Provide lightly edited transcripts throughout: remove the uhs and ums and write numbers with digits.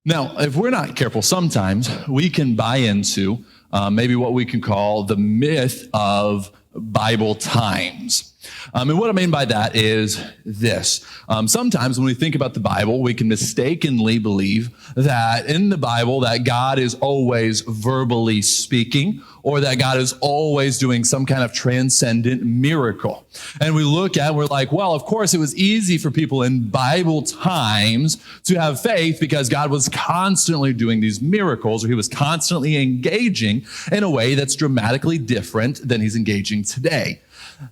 Now, if we're not careful, sometimes we can buy into maybe what we can call the myth of Bible times. And what I mean by that is this. Sometimes when we think about the Bible, we can mistakenly believe that in the Bible that God is always verbally speaking, or that God is always doing some kind of transcendent miracle. And we look at, we're like, well, of course it was easy for people in Bible times to have faith because God was constantly doing these miracles, or he was constantly engaging in a way that's dramatically different than he's engaging today.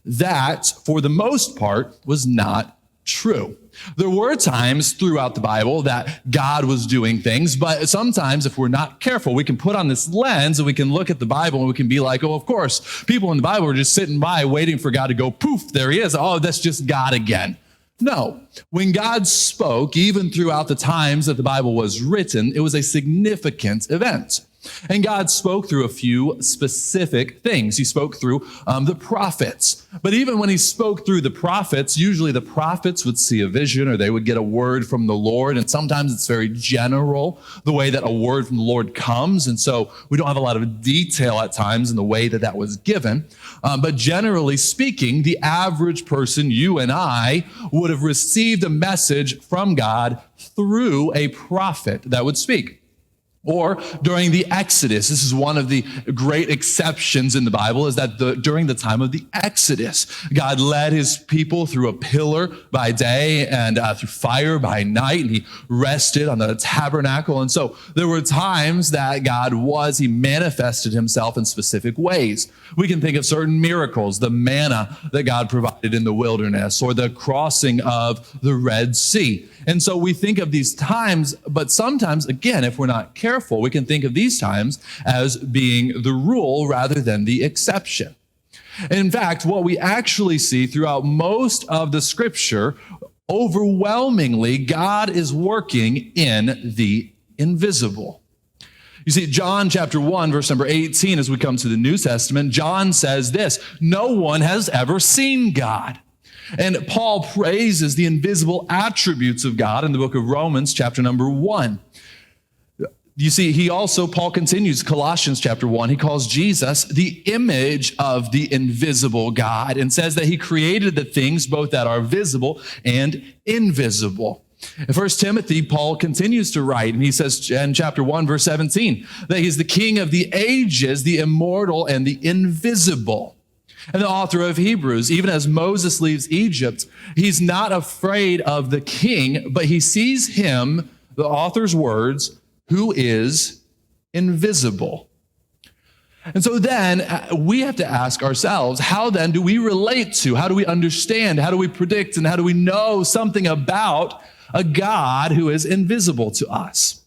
That, for the most part, was not true. There were times throughout the Bible that God was doing things, but sometimes if we're not careful, we can put on this lens and we can look at the Bible and we can be like, oh, of course, people in the Bible are just sitting by waiting for God to go, poof, there he is. Oh, that's just God again. No, when God spoke, even throughout the times that the Bible was written, it was a significant event. And God spoke through a few specific things. He spoke through the prophets. But even when he spoke through the prophets, usually the prophets would see a vision or they would get a word from the Lord. And sometimes it's very general, the way that a word from the Lord comes. And so we don't have a lot of detail at times in the way that that was given. But generally speaking, the average person, you and I, would have received a message from God through a prophet that would speak. Or during the Exodus, this is one of the great exceptions in the Bible, is that during the time of the Exodus, God led his people through a pillar by day and through fire by night, and he rested on the tabernacle. And so there were times that he manifested himself in specific ways. We can think of certain miracles, the manna that God provided in the wilderness, or the crossing of the Red Sea. And so we think of these times, but sometimes, again, if we're not careful, we can think of these times as being the rule rather than the exception. In fact, what we actually see throughout most of the scripture, overwhelmingly, God is working in the invisible. You see, John chapter 1, verse number 18, as we come to the New Testament, John says this: no one has ever seen God. And Paul praises the invisible attributes of God in the book of Romans, chapter number 1. You see, Paul continues, Colossians chapter 1, he calls Jesus the image of the invisible God and says that he created the things both that are visible and invisible. In 1 Timothy, Paul continues to write, and he says in chapter 1, verse 17, that he's the King of the ages, the immortal and the invisible. And the author of Hebrews, even as Moses leaves Egypt, he's not afraid of the king, but he sees him, the author's words, who is invisible. And so then we have to ask ourselves, how then do we relate to, how do we understand, how do we predict, and how do we know something about a God who is invisible to us?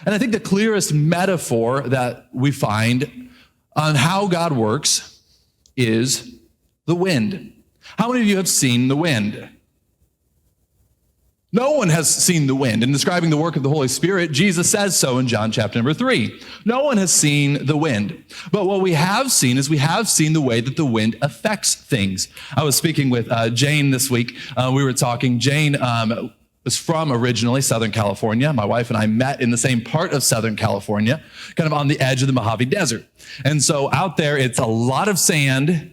And I think the clearest metaphor that we find on how God works is the wind. How many of you have seen the wind? No one has seen the wind. In describing the work of the Holy Spirit, Jesus says so in John chapter number 3. No one has seen the wind. But what we have seen is we have seen the way that the wind affects things. I was speaking with Jane this week. We were talking. Jane was from originally Southern California. My wife and I met in the same part of Southern California, kind of on the edge of the Mojave Desert. And so out there, it's a lot of sand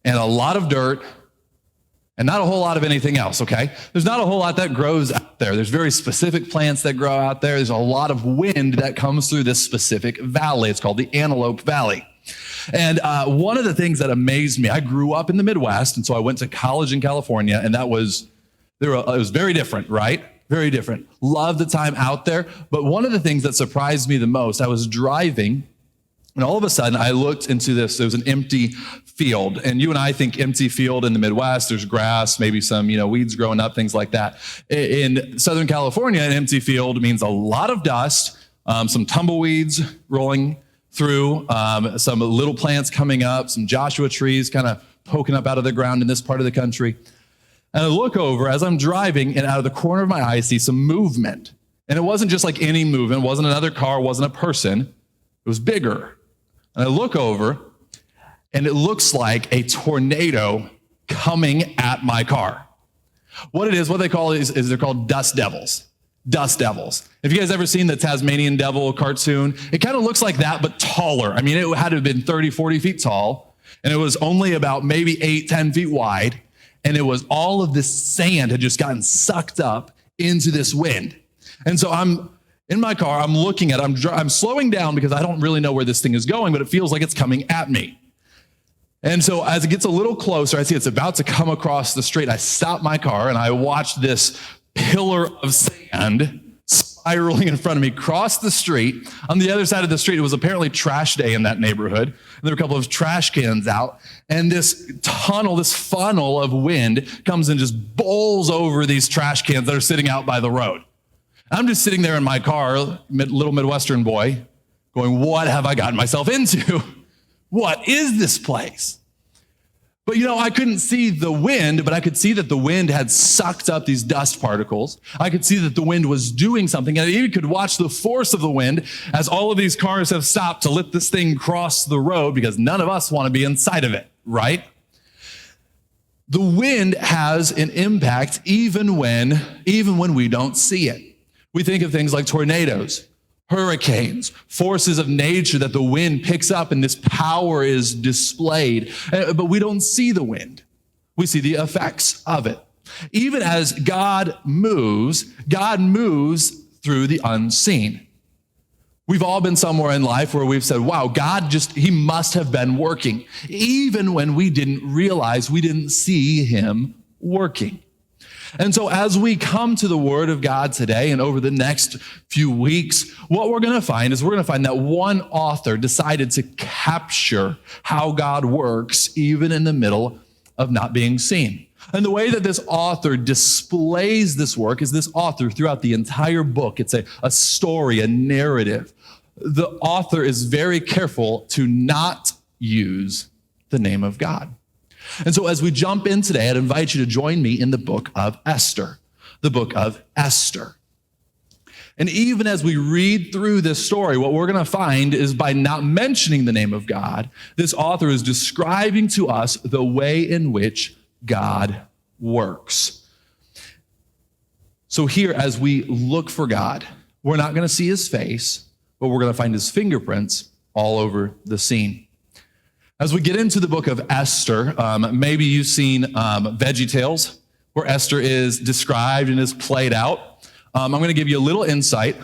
and a lot of dirt and not a whole lot of anything else, okay? There's not a whole lot that grows out there. There's very specific plants that grow out there. There's a lot of wind that comes through this specific valley. It's called the Antelope Valley. And one of the things that amazed me, I grew up in the Midwest, and so I went to college in California, and it was very different, right? Very different. Loved the time out there. But one of the things that surprised me the most, I was driving, and all of a sudden I looked into this. There was an empty field. And you and I think empty field in the Midwest, there's grass, maybe some, weeds growing up, things like that. In Southern California, an empty field means a lot of dust, some tumbleweeds rolling through, some little plants coming up, some Joshua trees kind of poking up out of the ground in this part of the country. And I look over as I'm driving, and out of the corner of my eye, I see some movement. And it wasn't just like any movement. It wasn't another car. It wasn't a person. It was bigger. And I look over, and it looks like a tornado coming at my car. What they call is they're called dust devils. dust devils. Have you guys ever seen the Tasmanian devil cartoon? It kind of looks like that, but taller. I mean, it had to have been 30, 40 feet tall, and it was only about maybe 8, 10 feet wide, and it was all of this sand had just gotten sucked up into this wind. And so I'm in my car, I'm looking at it, I'm slowing down because I don't really know where this thing is going, but it feels like it's coming at me. And so as it gets a little closer, I see it's about to come across the street. I stop my car and I watch this pillar of sand spiraling in front of me cross the street. On the other side of the street, it was apparently trash day in that neighborhood. And there were a couple of trash cans out. And this tunnel, this funnel of wind comes and just bowls over these trash cans that are sitting out by the road. I'm just sitting there in my car, little Midwestern boy, going, what have I gotten myself into? What is this place? But I couldn't see the wind, but I could see that the wind had sucked up these dust particles. I could see that the wind was doing something. And I even could watch the force of the wind as all of these cars have stopped to let this thing cross the road because none of us want to be inside of it, right? The wind has an impact even when we don't see it. We think of things like tornadoes, hurricanes, forces of nature that the wind picks up and this power is displayed. But we don't see the wind. We see the effects of it. Even as God moves through the unseen. We've all been somewhere in life where we've said, wow, God he must have been working. Even when we didn't realize, we didn't see him working. And so as we come to the Word of God today and over the next few weeks, what we're going to find that one author decided to capture how God works even in the middle of not being seen. And the way that this author displays this work is this author throughout the entire book. It's a story, a narrative. The author is very careful to not use the name of God. And so as we jump in today, I'd invite you to join me in the book of Esther, the book of Esther. And even as we read through this story, what we're going to find is by not mentioning the name of God, this author is describing to us the way in which God works. So here, as we look for God, we're not going to see his face, but we're going to find his fingerprints all over the scene. As we get into the book of Esther, maybe you've seen VeggieTales, where Esther is described and is played out. I'm going to give you a little insight.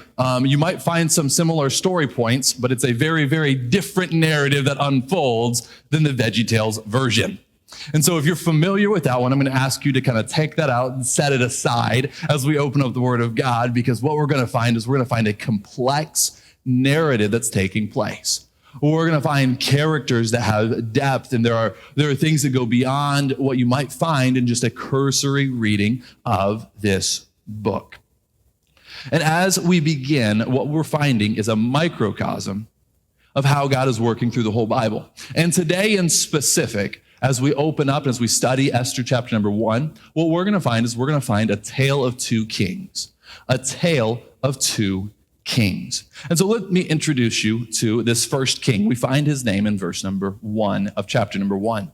You might find some similar story points, but it's a very, very different narrative that unfolds than the VeggieTales version. And so if you're familiar with that one, I'm going to ask you to kind of take that out and set it aside as we open up the Word of God, because what we're going to find is we're going to find a complex narrative that's taking place. We're going to find characters that have depth, and there are things that go beyond what you might find in just a cursory reading of this book. And as we begin, what we're finding is a microcosm of how God is working through the whole Bible. And today in specific, as we open up, as we study Esther chapter number 1, what we're going to find is we're going to find a tale of two kings. A tale of two kings. And so let me introduce you to this first king. We find his name in verse number 1 of chapter number 1.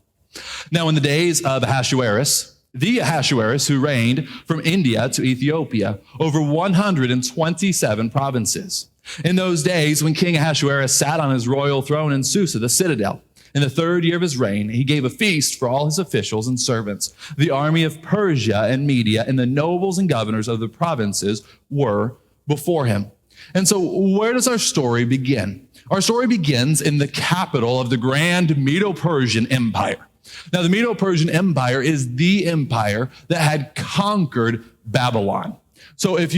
Now, in the days of Ahasuerus, the Ahasuerus who reigned from India to Ethiopia over 127 provinces. In those days, when King Ahasuerus sat on his royal throne in Susa, the citadel, in the 3rd year of his reign, he gave a feast for all his officials and servants. The army of Persia and Media and the nobles and governors of the provinces were before him. And so where does our story begin? Our story begins in the capital of the grand Medo-Persian Empire. Now, the Medo-Persian Empire is the empire that had conquered Babylon. So if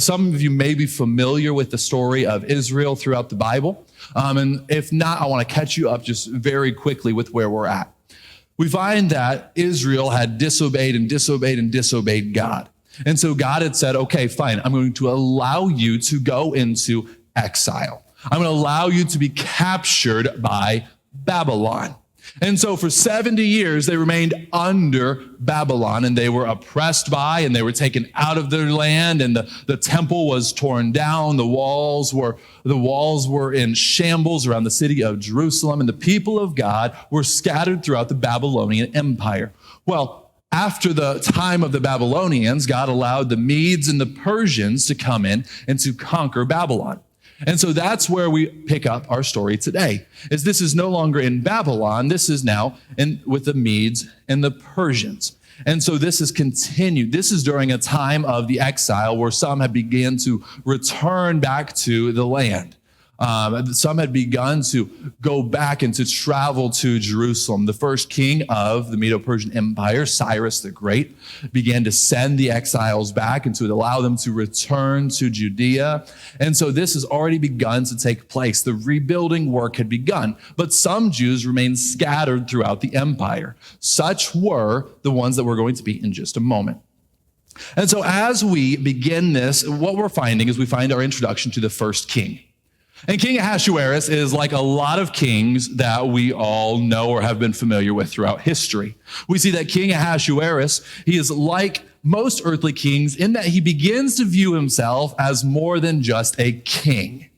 some of you may be familiar with the story of Israel throughout the Bible. And if not, I want to catch you up just very quickly with where we're at. We find that Israel had disobeyed and disobeyed and disobeyed God. And so God had said, okay, fine, I'm going to allow you to go into exile. I'm going to allow you to be captured by Babylon. And so for 70 years, they remained under Babylon, and they were oppressed by, and they were taken out of their land, and the temple was torn down. The walls were in shambles around the city of Jerusalem, and the people of God were scattered throughout the Babylonian Empire. Well, after the time of the Babylonians, God allowed the Medes and the Persians to come in and to conquer Babylon. And so that's where we pick up our story today, is this is no longer in Babylon. This is now with the Medes and the Persians. And so this is continued. This is during a time of the exile where some had begun to return back to the land. Some had begun to go back and to travel to Jerusalem. The first king of the Medo-Persian Empire, Cyrus the Great, began to send the exiles back and to allow them to return to Judea. And so this has already begun to take place. The rebuilding work had begun, but some Jews remained scattered throughout the empire. Such were the ones that we're going to be in just a moment. And so as we begin this, what we're finding is we find our introduction to the first king. And King Ahasuerus is like a lot of kings that we all know or have been familiar with throughout history. We see that King Ahasuerus, he is like most earthly kings in that he begins to view himself as more than just a king.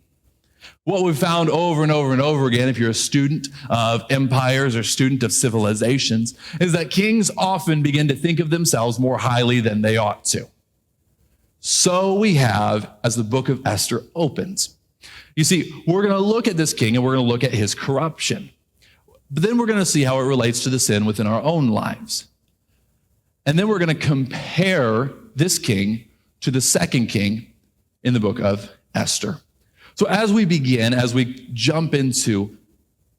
What we've found over and over and over again, if you're a student of empires or student of civilizations, is that kings often begin to think of themselves more highly than they ought to. So we have, as the book of Esther opens. You see, we're going to look at this king and we're going to look at his corruption. But then we're going to see how it relates to the sin within our own lives. And then we're going to compare this king to the second king in the book of Esther. So as we begin, as we jump into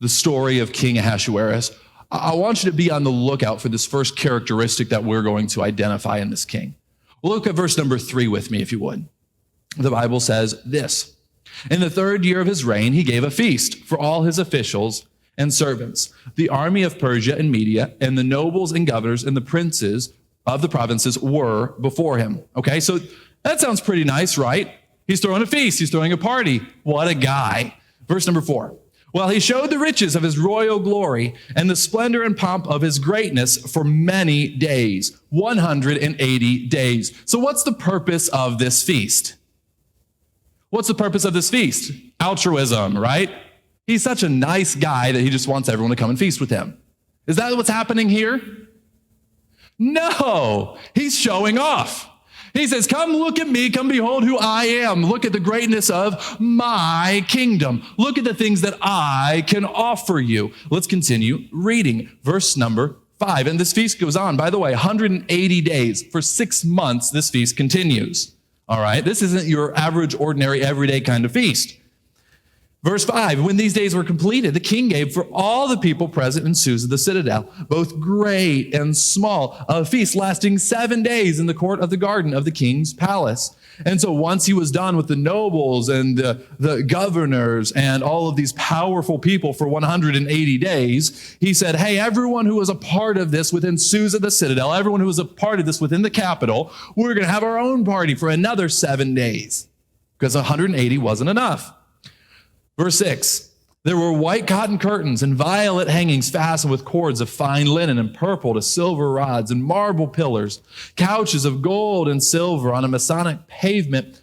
the story of King Ahasuerus, I want you to be on the lookout for this first characteristic that we're going to identify in this king. Well, look at verse number 3 with me, if you would. The Bible says this. In the 3rd year of his reign, he gave a feast for all his officials and servants, the army of Persia and Media, and the nobles and governors and the princes of the provinces were before him. Okay, so that sounds pretty nice, right? He's throwing a feast. He's throwing a party. What a guy. Verse number 4. Well, he showed the riches of his royal glory and the splendor and pomp of his greatness for many days, 180 days. So what's the purpose of this feast? What's the purpose of this feast? Altruism, right? He's such a nice guy that he just wants everyone to come and feast with him. Is that what's happening here? No, he's showing off. He says, come look at me, come behold who I am. Look at the greatness of my kingdom. Look at the things that I can offer you. Let's continue reading verse number 5. And this feast goes on, by the way, 180 days. For 6 months, this feast continues. All right, this isn't your average, ordinary, everyday kind of feast. Verse 5, when these days were completed, the king gave for all the people present in Susa the citadel, both great and small, a feast lasting 7 days in the court of the garden of the king's palace. And so once he was done with the nobles and the governors and all of these powerful people for 180 days, he said, hey, everyone who was a part of this within Susa the citadel, everyone who was a part of this within the capital, we're going to have our own party for another 7 days because 180 wasn't enough. Verse 6, there were white cotton curtains and violet hangings fastened with cords of fine linen and purple to silver rods and marble pillars, couches of gold and silver on a Masonic pavement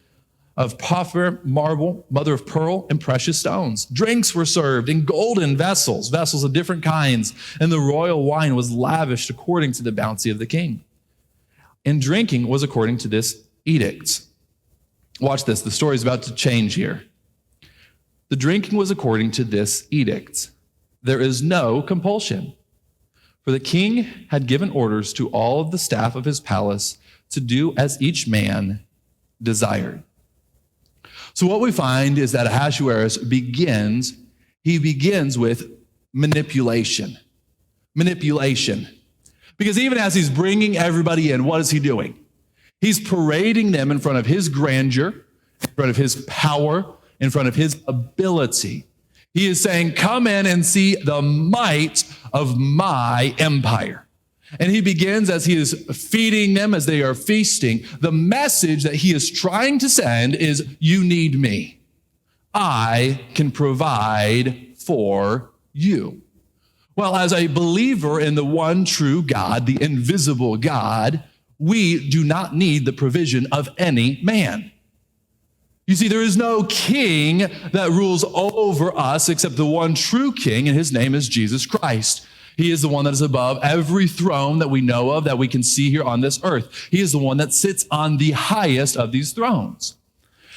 of porphyr, marble, mother of pearl, and precious stones. Drinks were served in golden vessels, vessels of different kinds, and the royal wine was lavished according to the bounty of the king. And drinking was according to this edict. Watch this, the story is about to change here. The drinking was according to this edict. There is no compulsion. For the king had given orders to all of the staff of his palace to do as each man desired. So what we find is that Ahasuerus begins with manipulation. Manipulation. Because even as he's bringing everybody in, what is he doing? He's parading them in front of his grandeur, in front of his power, in front of his ability. He is saying, come in and see the might of my empire. And he begins as he is feeding them, as they are feasting. The message that he is trying to send is, you need me. I can provide for you. Well, as a believer in the one true God, the invisible God, we do not need the provision of any man. You see, there is no king that rules over us except the one true king, and his name is Jesus Christ. He is the one that is above every throne that we know of, that we can see here on this earth. He is the one that sits on the highest of these thrones.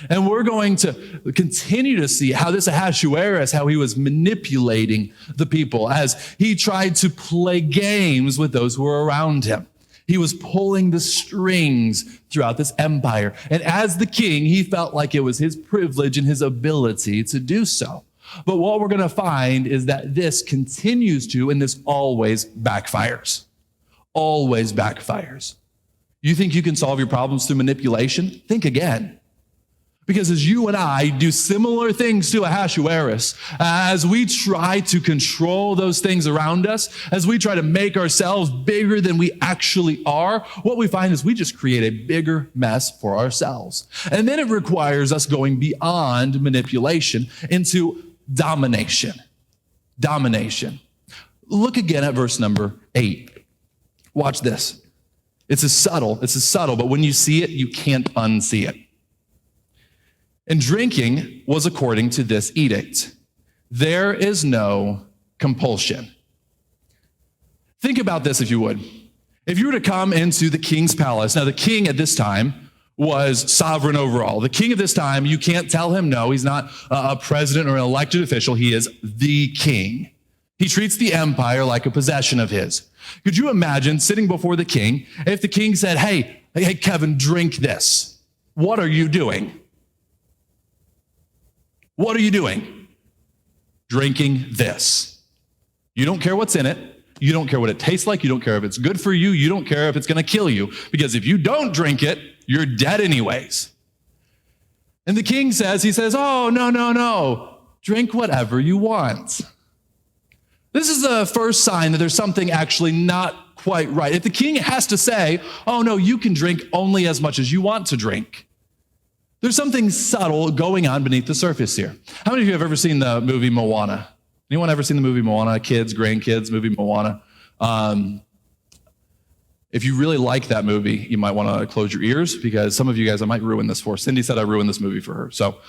And we're going to continue to see how this Ahasuerus, how he was manipulating the people as he tried to play games with those who were around him. He was pulling the strings throughout this empire. And as the king, he felt like it was his privilege and his ability to do so. But what we're going to find is that this continues to, and this always backfires. Always backfires. You think you can solve your problems through manipulation? Think again. Because as you and I do similar things to Ahasuerus, as we try to control those things around us, as we try to make ourselves bigger than we actually are, what we find is we just create a bigger mess for ourselves. And then it requires us going beyond manipulation into domination. Domination. Look again at verse number 8. Watch this. It's a subtle, but when you see it, you can't unsee it. And drinking was according to this edict. There is no compulsion. Think about this if you would. If you were to come into the king's palace, now the king at this time was sovereign over all. The king at this time, you can't tell him no. He's not a president or an elected official. He is the king. He treats the empire like a possession of his. Could you imagine sitting before the king if the king said, hey, Kevin, drink this? What are you doing? What are you doing? Drinking this. You don't care what's in it. You don't care what it tastes like. You don't care if it's good for you. You don't care if it's going to kill you. Because if you don't drink it, you're dead anyways. And the king says, oh, no. Drink whatever you want. This is the first sign that there's something actually not quite right. If the king has to say, oh, no, you can drink only as much as you want to drink, there's something subtle going on beneath the surface here. How many of you have ever seen the movie Moana? Anyone ever seen the movie Moana? Kids, grandkids, movie Moana? If you really like that movie, you might want to close your ears because some of you guys, I might ruin this for. Cindy said I ruined this movie for her. So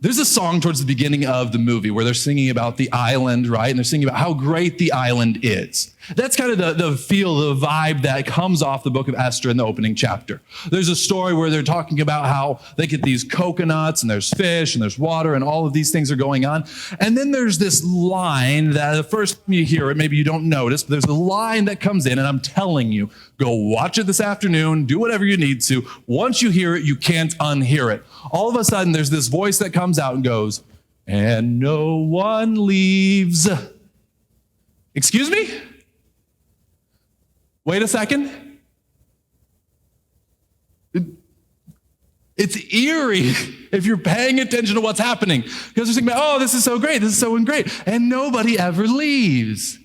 there's a song towards the beginning of the movie where they're singing about the island, right? And they're singing about how great the island is. That's kind of the feel, the vibe that comes off the book of Esther in the opening chapter. There's a story where they're talking about how they get these coconuts and there's fish and there's water and all of these things are going on. And then there's this line that the first time you hear it, maybe you don't notice, but there's a line that comes in and I'm telling you, go watch it this afternoon, do whatever you need to. Once you hear it, you can't unhear it. All of a sudden, there's this voice that comes out and goes, and no one leaves. Excuse me? Wait a second. It's eerie if you're paying attention to what's happening. Because they're thinking about, oh, this is so great, this is so great. And nobody ever leaves.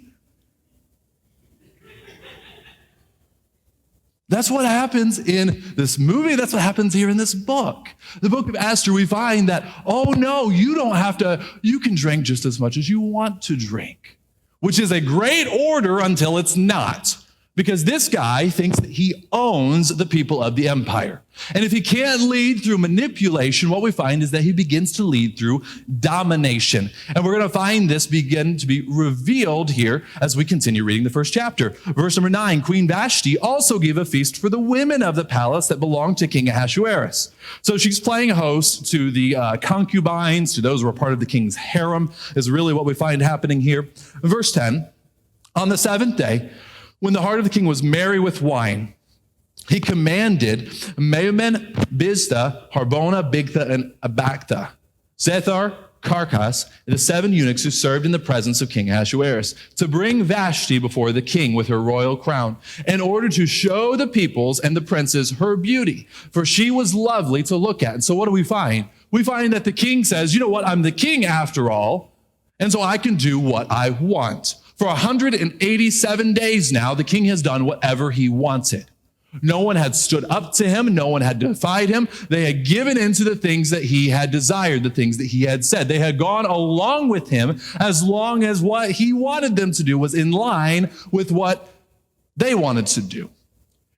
That's what happens in this movie. That's what happens here in this book. The book of Esther, we find that, oh no, you don't have to, you can drink just as much as you want to drink, which is a great order until it's not. Because this guy thinks that he owns the people of the empire. And if he can't lead through manipulation, what we find is that he begins to lead through domination. And we're going to find this begin to be revealed here as we continue reading the first chapter. Verse number 9, Queen Vashti also gave a feast for the women of the palace that belonged to King Ahasuerus. So she's playing host to the concubines, to those who were part of the king's harem, is really what we find happening here. Verse 10, on the seventh day, when the heart of the king was merry with wine, he commanded Mehuman, Biztha, Harbona, Bigtha, and Abagtha, Zethar, Carcas, and the 7 eunuchs who served in the presence of King Ahasuerus, to bring Vashti before the king with her royal crown, in order to show the peoples and the princes her beauty, for she was lovely to look at. And so what do we find? We find that the king says, you know what, I'm the king after all, and so I can do what I want. For 187 days now, the king has done whatever he wanted. No one had stood up to him. No one had defied him. They had given in to the things that he had desired, the things that he had said. They had gone along with him as long as what he wanted them to do was in line with what they wanted to do.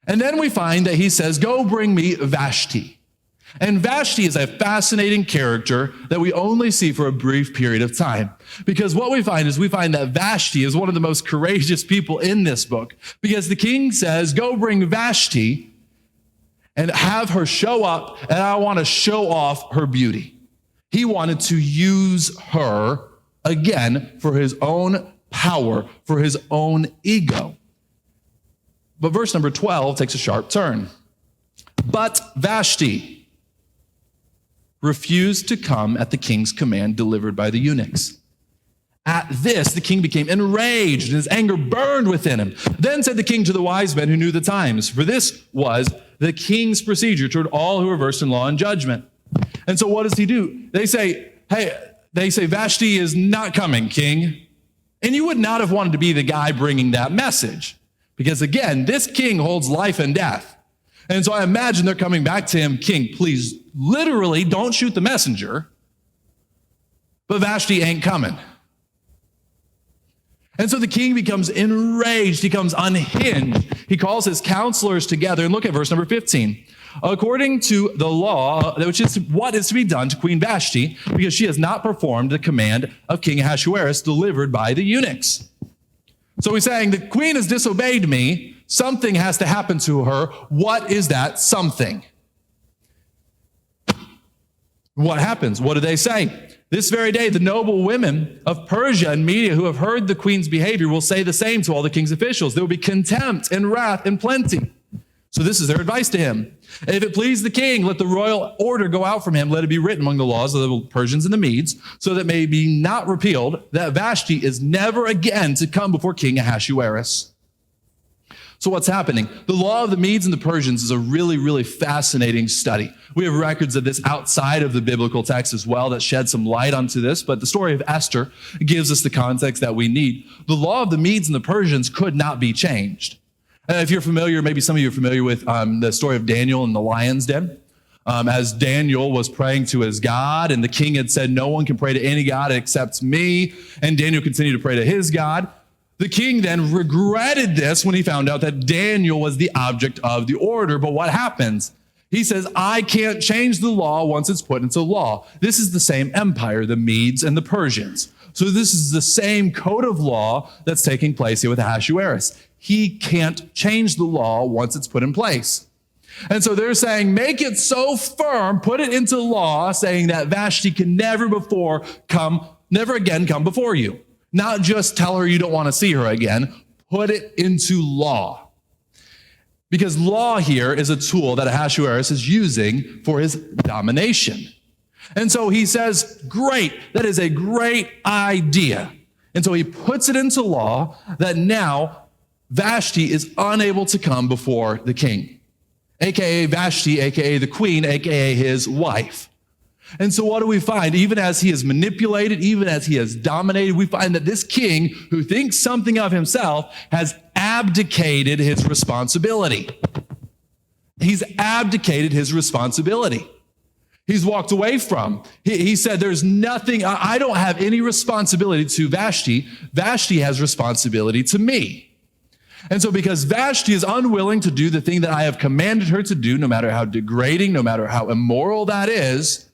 And then we find that he says, go bring me Vashti. And Vashti is a fascinating character that we only see for a brief period of time. Because what we find that Vashti is one of the most courageous people in this book. Because the king says, go bring Vashti and have her show up, and I want to show off her beauty. He wanted to use her, again, for his own power, for his own ego. But verse number 12 takes a sharp turn. But Vashti refused to come at the king's command delivered by the eunuchs. At this, the king became enraged, and his anger burned within him. Then said the king to the wise men who knew the times, for this was the king's procedure toward all who were versed in law and judgment. And so what does he do? They say, Vashti is not coming, king. And you would not have wanted to be the guy bringing that message. Because again, this king holds life and death. And so I imagine they're coming back to him, king, please, literally don't shoot the messenger. But Vashti ain't coming. And so the king becomes enraged. He becomes unhinged. He calls his counselors together. And look at verse number 15. According to the law, which is what is to be done to Queen Vashti, because she has not performed the command of King Ahasuerus delivered by the eunuchs. So he's saying, the queen has disobeyed me. Something has to happen to her. What is that something? What happens? What do they say? This very day, the noble women of Persia and Media who have heard the queen's behavior will say the same to all the king's officials. There will be contempt and wrath and plenty. So this is their advice to him. If it please the king, let the royal order go out from him. Let it be written among the laws of the Persians and the Medes, so that it may be not repealed, that Vashti is never again to come before King Ahasuerus. So what's happening? The law of the Medes and the Persians is a really, really fascinating study. We have records of this outside of the biblical text as well that shed some light onto this, but the story of Esther gives us the context that we need. The law of the Medes and the Persians could not be changed. If you're familiar, maybe some of you are familiar with the story of Daniel in the lion's den. As Daniel was praying to his God, and the king had said, no one can pray to any God except me, and Daniel continued to pray to his God. The king then regretted this when he found out that Daniel was the object of the order. But what happens? He says, I can't change the law once it's put into law. This is the same empire, the Medes and the Persians. So this is the same code of law that's taking place here with Ahasuerus. He can't change the law once it's put in place. And so they're saying, make it so firm, put it into law, saying that Vashti can never again come before you. Not just tell her you don't want to see her again, put it into law. Because law here is a tool that Ahasuerus is using for his domination. And so he says, great, that is a great idea. And so he puts it into law that now Vashti is unable to come before the king, aka Vashti, aka the queen, aka his wife. And so what do we find? Even as he is manipulated, even as he is dominated, we find that this king who thinks something of himself has abdicated his responsibility. He's abdicated his responsibility. He's walked away from. He said, there's nothing, I don't have any responsibility to Vashti. Vashti has responsibility to me. And so because Vashti is unwilling to do the thing that I have commanded her to do, no matter how degrading, no matter how immoral that is,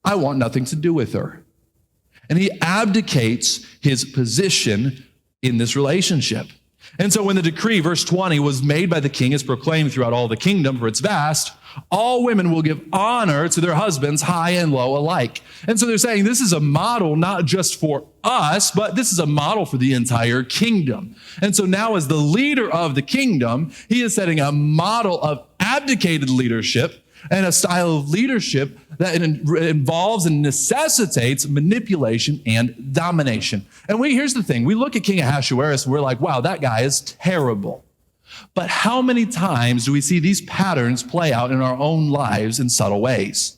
I want nothing to do with her. And he abdicates his position in this relationship. And so when the decree, verse 20, was made by the king, is proclaimed throughout all the kingdom, for it's vast, all women will give honor to their husbands, high and low alike. And so they're saying this is a model not just for us, but this is a model for the entire kingdom. And so now as the leader of the kingdom, he is setting a model of abdicated leadership and a style of leadership that involves and necessitates manipulation and domination. And here's the thing. We look at King Ahasuerus and we're like, wow, that guy is terrible. But how many times do we see these patterns play out in our own lives in subtle ways?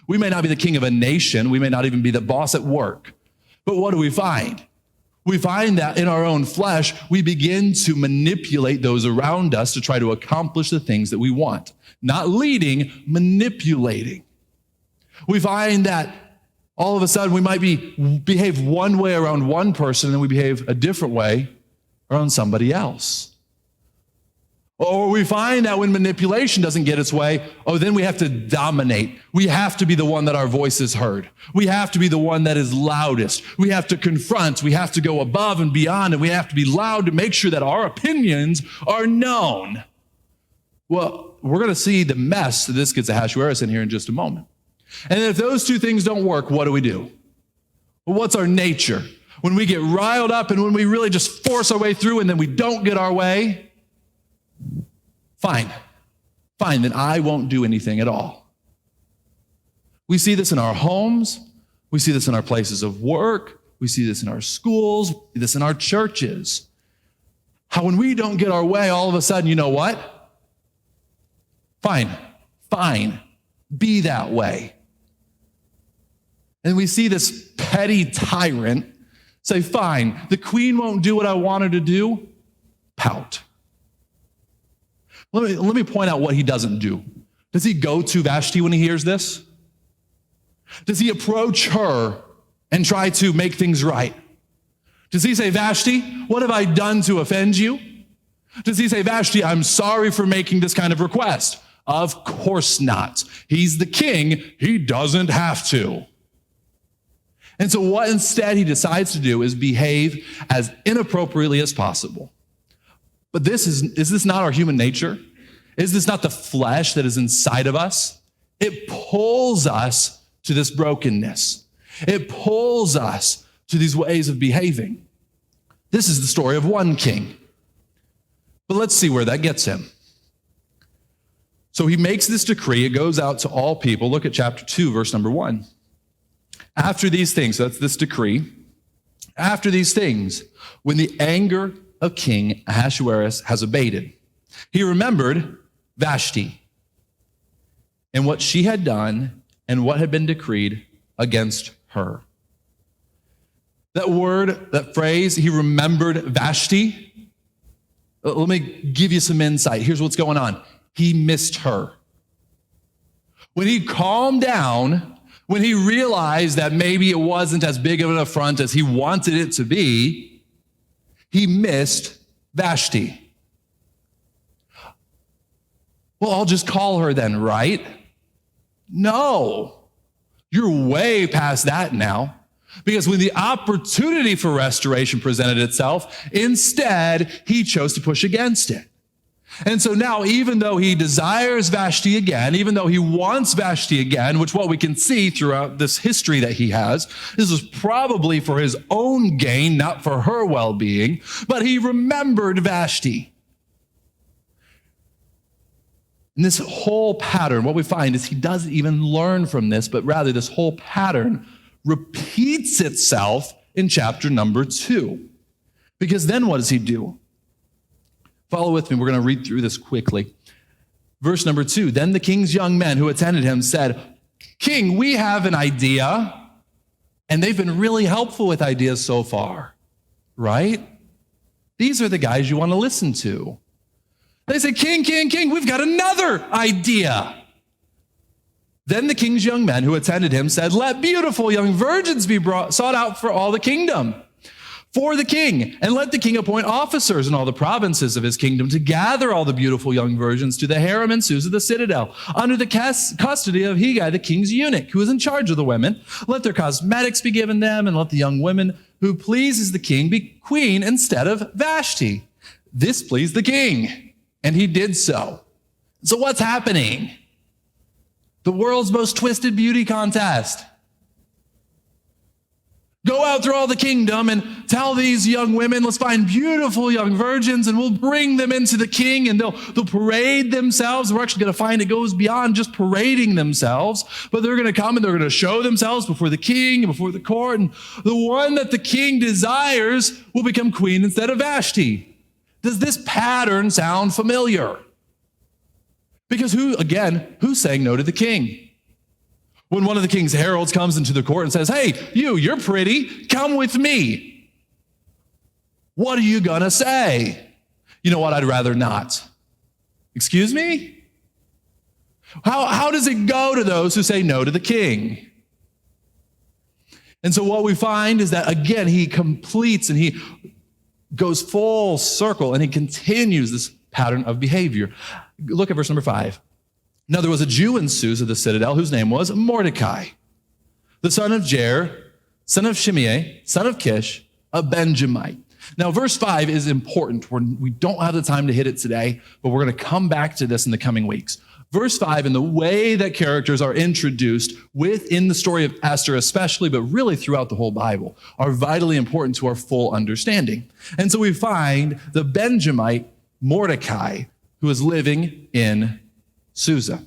We may not be the king of a nation. We may not even be the boss at work. But what do we find? We find that in our own flesh, we begin to manipulate those around us to try to accomplish the things that we want. Not leading, manipulating. We find that all of a sudden we might behave one way around one person and we behave a different way around somebody else. Or we find that when manipulation doesn't get its way, then we have to dominate. We have to be the one that our voice is heard. We have to be the one that is loudest. We have to confront. We have to go above and beyond, and we have to be loud to make sure that our opinions are known. Well, we're going to see the mess that this gets Ahasuerus in here in just a moment. And if those two things don't work, what do? Well, what's our nature? When we get riled up and when we really just force our way through and then we don't get our way, fine, then I won't do anything at all. We see this in our homes. We see this in our places of work. We see this in our schools. We see this in our churches. How when we don't get our way, all of a sudden, you know what? Fine, be that way. And we see this petty tyrant say, fine, the queen won't do what I want her to do, pout. Let me point out what he doesn't do. Does he go to Vashti when he hears this? Does he approach her and try to make things right? Does he say, Vashti, what have I done to offend you? Does he say, Vashti, I'm sorry for making this kind of request? Of course not. He's the king. He doesn't have to. And so what instead he decides to do is behave as inappropriately as possible. But is this not our human nature? Is this not the flesh that is inside of us? It pulls us to this brokenness. It pulls us to these ways of behaving. This is the story of one king. But let's see where that gets him. So he makes this decree. It goes out to all people. Look at chapter 2, verse number 1. After these things, so that's this decree. After these things, when the anger of King Ahasuerus has abated, he remembered Vashti and what she had done and what had been decreed against her. That word, that phrase, he remembered Vashti. Let me give you some insight. Here's what's going on. He missed her. When he calmed down, when he realized that maybe it wasn't as big of an affront as he wanted it to be, he missed Vashti. Well, I'll just call her then, right? No, you're way past that now. Because when the opportunity for restoration presented itself, instead, he chose to push against it. And so now, even though he desires Vashti again, even though he wants Vashti again, which what we can see throughout this history that he has, this was probably for his own gain, not for her well-being, but he remembered Vashti. And this whole pattern, what we find is he doesn't even learn from this, but rather this whole pattern repeats itself in chapter number 2. Because then what does he do? Follow with me. We're going to read through this quickly. Verse number 2, then the king's young men who attended him said, King, we have an idea. And they've been really helpful with ideas so far, right? These are the guys you want to listen to. They say, King, we've got another idea. Then the king's young men who attended him said, let beautiful young virgins be sought out for all the kingdom, for the king, and let the king appoint officers in all the provinces of his kingdom to gather all the beautiful young virgins to the harem and Susa the citadel, under the custody of Hegai, the king's eunuch, who is in charge of the women. Let their cosmetics be given them, and let the young women who pleases the king be queen instead of Vashti. This pleased the king, and he did so. So what's happening? The world's most twisted beauty contest. Go out through all the kingdom and tell these young women, let's find beautiful young virgins and we'll bring them into the king and they'll parade themselves. We're actually going to find it goes beyond just parading themselves, but they're going to come and they're going to show themselves before the king and before the court. And the one that the king desires will become queen instead of Vashti. Does this pattern sound familiar? Because who's saying no to the king? When one of the king's heralds comes into the court and says, hey, you're pretty, come with me. What are you gonna say? You know what, I'd rather not. Excuse me? How does it go to those who say no to the king? And so what we find is that, again, he completes and he goes full circle and he continues this pattern of behavior. Look at verse number 5. Now there was a Jew in Susa, the citadel, whose name was Mordecai, the son of Jair, son of Shimei, son of Kish, a Benjamite. Now, verse 5 is important. We don't have the time to hit it today, but we're going to come back to this in the coming weeks. Verse 5 and the way that characters are introduced within the story of Esther especially, but really throughout the whole Bible, are vitally important to our full understanding. And so we find the Benjamite Mordecai, who is living in Susa,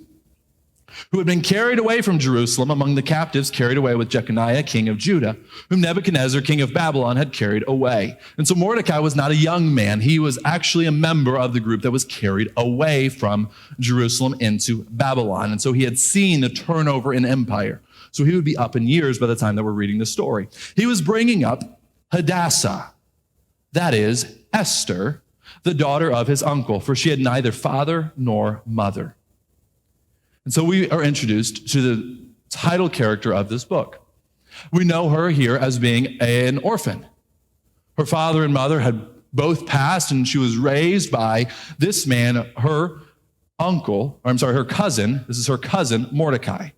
who had been carried away from Jerusalem among the captives carried away with Jeconiah, king of Judah, whom Nebuchadnezzar, king of Babylon, had carried away. And so Mordecai was not a young man. He was actually a member of the group that was carried away from Jerusalem into Babylon. And so he had seen the turnover in empire. So he would be up in years by the time that we're reading the story. He was bringing up Hadassah, that is Esther, the daughter of his uncle, for she had neither father nor mother. And so we are introduced to the title character of this book. We know her here as being an orphan. Her father and mother had both passed, and she was raised by this man, her cousin. This is her cousin, Mordecai.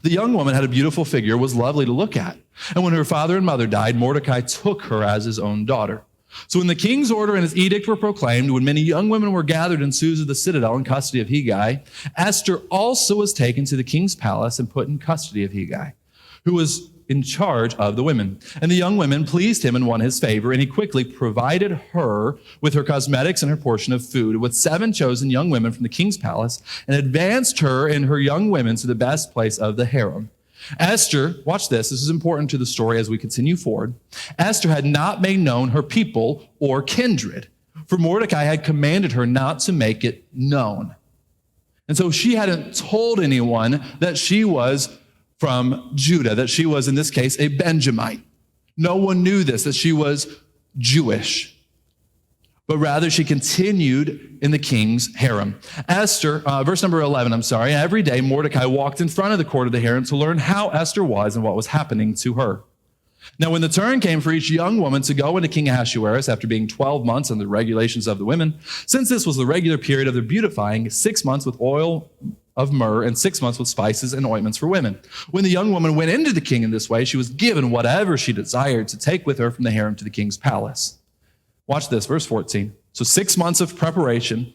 The young woman had a beautiful figure, was lovely to look at. And when her father and mother died, Mordecai took her as his own daughter. So when the king's order and his edict were proclaimed, when many young women were gathered in Susa the citadel in custody of Hegai, Esther also was taken to the king's palace and put in custody of Hegai, who was in charge of the women. And the young women pleased him and won his favor, and he quickly provided her with her cosmetics and her portion of food, with 7 chosen young women from the king's palace, and advanced her and her young women to the best place of the harem. Esther, watch this is important to the story as we continue forward. Esther had not made known her people or kindred, for Mordecai had commanded her not to make it known. And so she hadn't told anyone that she was from Judah, that she was, in this case, a Benjamite. No one knew this, that she was Jewish. But rather she continued in the king's harem. Esther, verse number 11, every day Mordecai walked in front of the court of the harem to learn how Esther was and what was happening to her. Now when the turn came for each young woman to go into King Ahasuerus after being 12 months under the regulations of the women, since this was the regular period of their beautifying, 6 months with oil of myrrh and 6 months with spices and ointments for women. When the young woman went into the king in this way, she was given whatever she desired to take with her from the harem to the king's palace. Watch this, verse 14. So 6 months of preparation.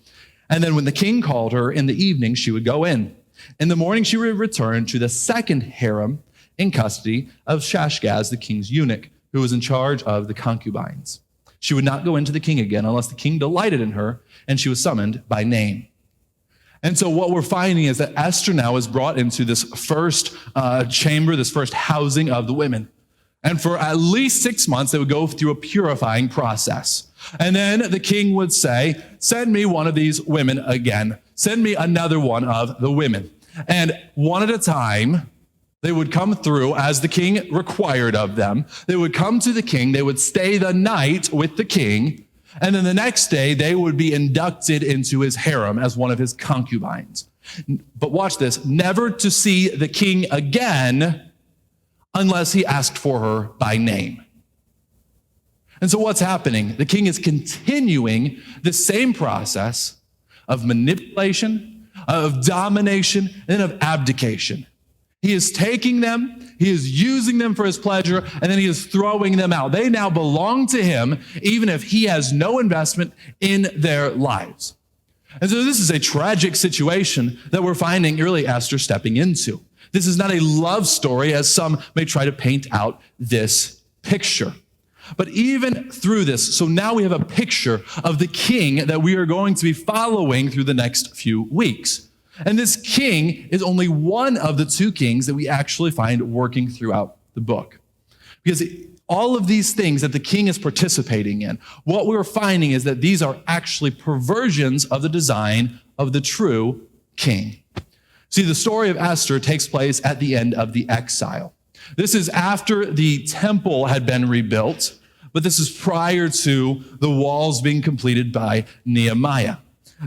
And then when the king called her in the evening, she would go in. In the morning, she would return to the second harem in custody of Shashgaz, the king's eunuch, who was in charge of the concubines. She would not go into the king again unless the king delighted in her, and she was summoned by name. And so what we're finding is that Esther now is brought into this first chamber, this first housing of the women. And for at least 6 months, they would go through a purifying process. And then the king would say, send me one of these women again. Send me another one of the women. And one at a time, they would come through as the king required of them. They would come to the king. They would stay the night with the king. And then the next day, they would be inducted into his harem as one of his concubines. But watch this, never to see the king again unless he asked for her by name. And so what's happening? The king is continuing the same process of manipulation, of domination, and of abdication. He is taking them, he is using them for his pleasure, and then he is throwing them out. They now belong to him, even if he has no investment in their lives. And so this is a tragic situation that we're finding really Esther stepping into. This is not a love story, as some may try to paint out this picture. But even through this, so now we have a picture of the king that we are going to be following through the next few weeks. And this king is only one of the 2 kings that we actually find working throughout the book. Because all of these things that the king is participating in, what we're finding is that these are actually perversions of the design of the true king. See, the story of Esther takes place at the end of the exile. This is after the temple had been rebuilt, but this is prior to the walls being completed by Nehemiah.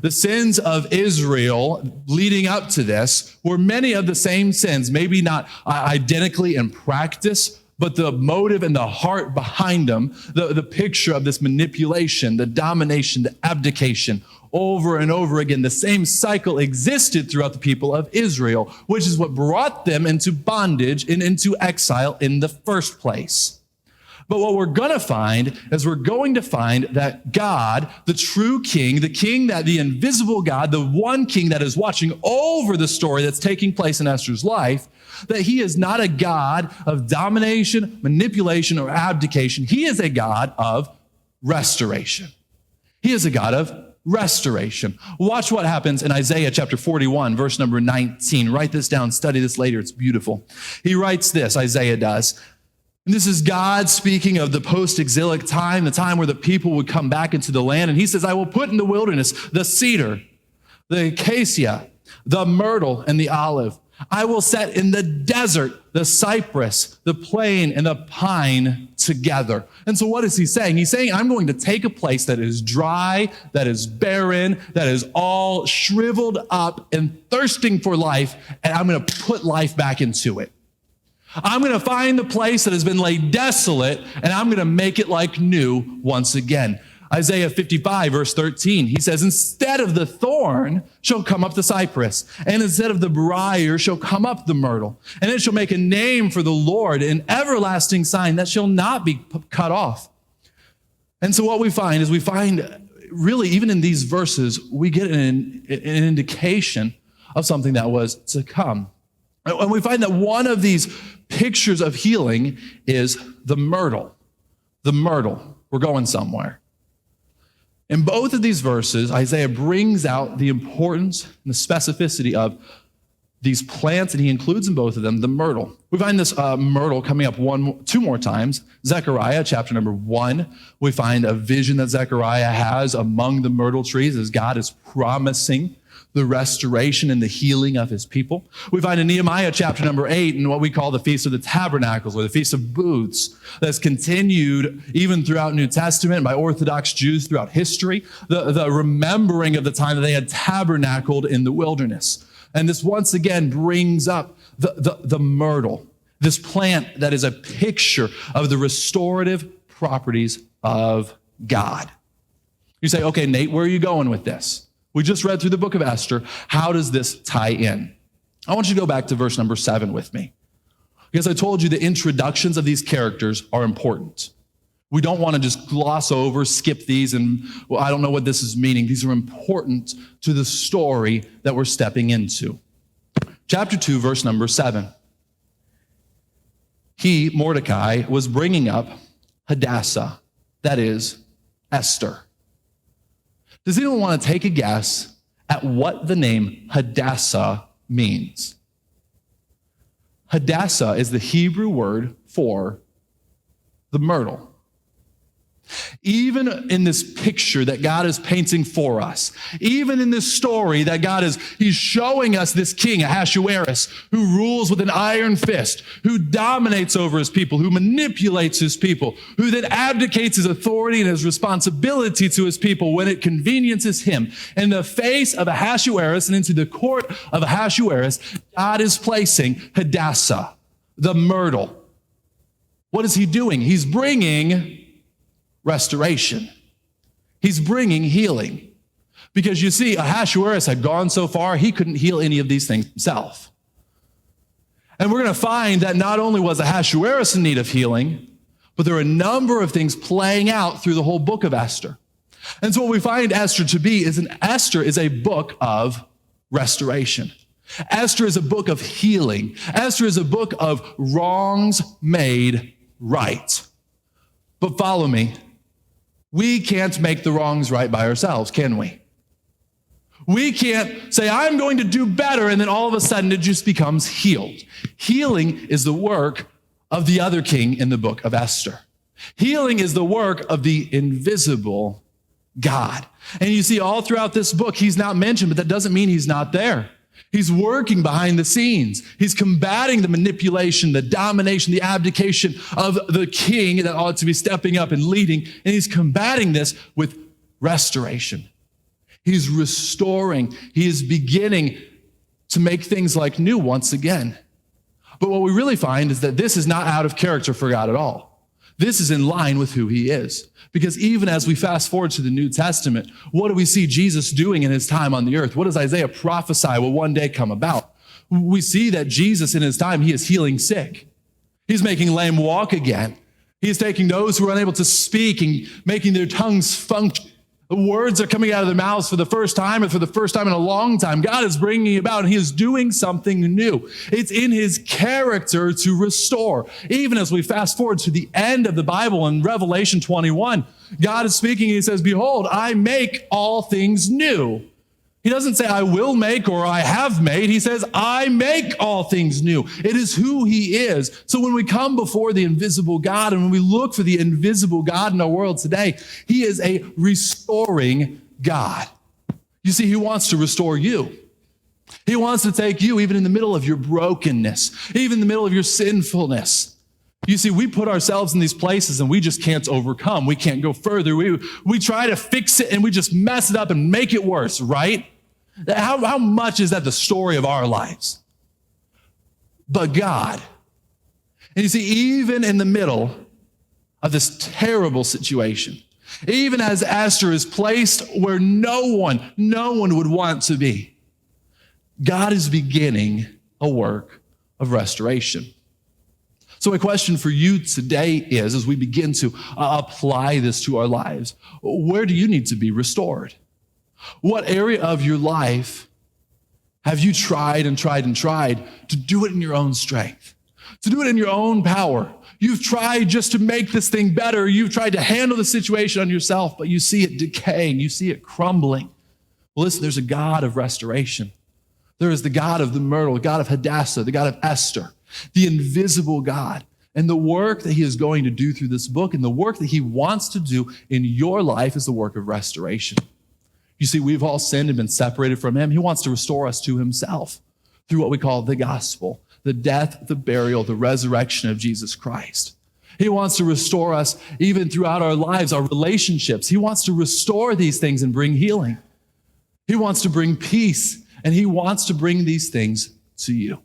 The sins of Israel leading up to this were many of the same sins, maybe not identically in practice, but the motive and the heart behind them, the picture of this manipulation, the domination, the abdication, over and over again, the same cycle existed throughout the people of Israel, which is what brought them into bondage and into exile in the first place. But what we're going to find is we're going to find that God, the true king, the invisible God, the one king that is watching over the story that's taking place in Esther's life, that he is not a God of domination, manipulation, or abdication. He is a God of restoration. He is a God of restoration. Watch what happens in Isaiah chapter 41, verse number 19. Write this down, study this later. It's beautiful. He writes this, Isaiah does. And this is God speaking of the post-exilic time, the time where the people would come back into the land. And he says, I will put in the wilderness the cedar, the acacia, the myrtle, and the olive. I will set in the desert the cypress, the plane, and the pine together. And so what is he saying? He's saying, I'm going to take a place that is dry, that is barren, that is all shriveled up and thirsting for life, and I'm going to put life back into it. I'm going to find the place that has been laid desolate, and I'm going to make it like new once again. Isaiah 55, verse 13, he says, instead of the thorn shall come up the cypress, and instead of the briar shall come up the myrtle, and it shall make a name for the Lord, an everlasting sign that shall not be cut off. And so what we find is really, even in these verses, we get an indication of something that was to come. And we find that one of these pictures of healing is the myrtle. The myrtle. We're going somewhere. In both of these verses, Isaiah brings out the importance and the specificity of these plants, and he includes in both of them the myrtle. We find this myrtle coming up two more times. Zechariah chapter number 1, we find a vision that Zechariah has among the myrtle trees as God is promising the restoration and the healing of his people. We find in Nehemiah chapter number 8 in what we call the Feast of the Tabernacles, or the Feast of Booths, that's continued even throughout New Testament by Orthodox Jews throughout history, the remembering of the time that they had tabernacled in the wilderness. And this once again brings up the myrtle, this plant that is a picture of the restorative properties of God. You say, okay, Nate, where are you going with this? We just read through the book of Esther. How does this tie in? I want you to go back to verse number 7 with me. Because I told you the introductions of these characters are important. We don't want to just gloss over, skip these, and well, I don't know what this is meaning. These are important to the story that we're stepping into. Chapter 2, verse number 7. He, Mordecai, was bringing up Hadassah, that is, Esther. Does anyone want to take a guess at what the name Hadassah means? Hadassah is the Hebrew word for the myrtle. Even in this picture that God is painting for us, even in this story that he's showing us this king, Ahasuerus, who rules with an iron fist, who dominates over his people, who manipulates his people, who then abdicates his authority and his responsibility to his people when it conveniences him. In the face of Ahasuerus and into the court of Ahasuerus, God is placing Hadassah, the myrtle. What is he doing? He's bringing restoration. He's bringing healing. Because you see, Ahasuerus had gone so far, he couldn't heal any of these things himself. And we're going to find that not only was Ahasuerus in need of healing, but there are a number of things playing out through the whole book of Esther. And so what we find Esther to be is Esther is a book of restoration. Esther is a book of healing. Esther is a book of wrongs made right. But follow me. We can't make the wrongs right by ourselves, can we? We can't say, I'm going to do better, and then all of a sudden it just becomes healed. Healing is the work of the other king in the book of Esther. Healing is the work of the invisible God. And you see all throughout this book, he's not mentioned, but that doesn't mean he's not there. He's working behind the scenes. He's combating the manipulation, the domination, the abdication of the king that ought to be stepping up and leading. And he's combating this with restoration. He's restoring. He is beginning to make things like new once again. But what we really find is that this is not out of character for God at all. This is in line with who he is. Because even as we fast forward to the New Testament, what do we see Jesus doing in his time on the earth? What does Isaiah prophesy will one day come about? We see that Jesus in his time, he is healing sick. He's making lame walk again. He's taking those who are unable to speak and making their tongues function. The words are coming out of their mouths for the first time and for the first time in a long time. God is bringing it about and he is doing something new. It's in his character to restore. Even as we fast forward to the end of the Bible in Revelation 21, God is speaking and he says, behold, I make all things new. He doesn't say I will make or I have made. He says I make all things new. It is who he is. So when we come before the invisible God and when we look for the invisible God in our world today, he is a restoring God. You see, he wants to restore you. He wants to take you even in the middle of your brokenness, even in the middle of your sinfulness. You see, we put ourselves in these places and we just can't overcome. We can't go further. We try to fix it and we just mess it up and make it worse, right? How much is that the story of our lives? But God, and you see, even in the middle of this terrible situation, even as Esther is placed where no one would want to be, God is beginning a work of restoration. So my question for you today is, as we begin to apply this to our lives, where do you need to be restored? What area of your life have you tried to do it in your own strength, to do it in your own power? You've tried just to make this thing better. You've tried to handle the situation on yourself, but you see it decaying. You see it crumbling. Well, listen, there's a God of restoration. There is the God of the myrtle, the God of Hadassah, the God of Esther, the invisible God. And the work that he is going to do through this book and the work that he wants to do in your life is the work of restoration. You see, we've all sinned and been separated from him. He wants to restore us to himself through what we call the gospel, the death, the burial, the resurrection of Jesus Christ. He wants to restore us even throughout our lives, our relationships. He wants to restore these things and bring healing. He wants to bring peace, and he wants to bring these things to you.